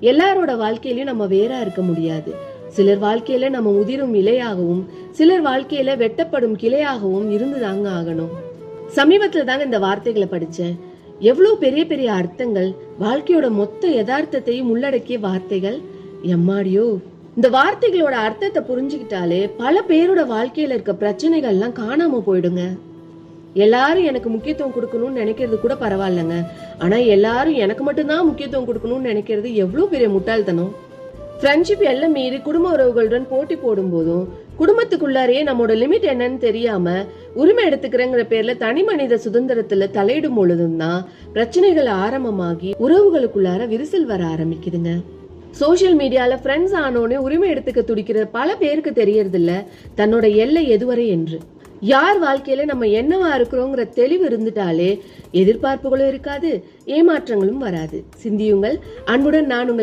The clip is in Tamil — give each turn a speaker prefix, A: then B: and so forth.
A: எல்லாரோட வாழ்க்கையிலயும் நம்ம வேற இருக்க முடியாது. சிலர் வாழ்க்கையில நம்ம உதிரும் இலையாகவும், சிலர் வாழ்க்கையில வெட்டப்படும் கிளையாகவும் இருந்துதாங்க ஆகணும். சமீபத்துல தாங்க இந்த வார்த்தைகளை படிச்சேன். எவ்வளவு பெரிய பெரிய அர்த்தங்கள், வாழ்க்கையோட மொத்த யதார்த்தத்தையும் உள்ளடக்கிய வார்த்தைகள். எம்மாடியோ, இந்த வார்த்தைகளோட அர்த்தத்தை புரிஞ்சுக்கிட்டாலே பல பேரோட வாழ்க்கையில இருக்க பிரச்சனைகள்லாம் காணாம போயிடுங்க. எல்லாரும் எனக்கு முக்கியத்துவம் கொடுக்கணும்னு நினைக்கிறது கூட பரவாயில்லைங்க. ஆனா எல்லாரும் எனக்கு மட்டும்தான் முக்கியத்துவம் கொடுக்கணும்னு நினைக்கிறது எவ்வளவு பெரிய முட்டாள்தனம். ஃப்ரெண்ட்ஷிப் எல்லாம் மீறி குடும்ப உறவுகளுடன் போட்டி போடும் போதும், குடும்பத்துக்குள்ளாரையே நம்மளோட லிமிட் என்னன்னு தெரியாம உரிமை எடுத்துக்கிறேங்கிற பேர்ல தனி மனித சுதந்திரத்துல தலையிடும் பொழுதும் தான் பிரச்சனைகள் ஆரம்பமாகி உறவுகளுக்குள்ளார விரிசல் வர ஆரம்பிக்குதுங்க. சோசியல் மீடியால ஃப்ரெண்ட்ஸ் ஆனோன்னு உரிமை எடுத்துக்க துடிக்கிற பல பேருக்கு தெரியறது இல்ல தன்னோட எல்லை எதுவரை என்று. யார் வாழ்க்கையில நம்ம என்னவா இருக்கிறோங்கிற தெளிவு இருந்துட்டாலே எதிர்பார்ப்புகளும் இருக்காது, ஏமாற்றங்களும் வராது. சிந்தியுங்கள். அன்புடன் நான் உங்கள்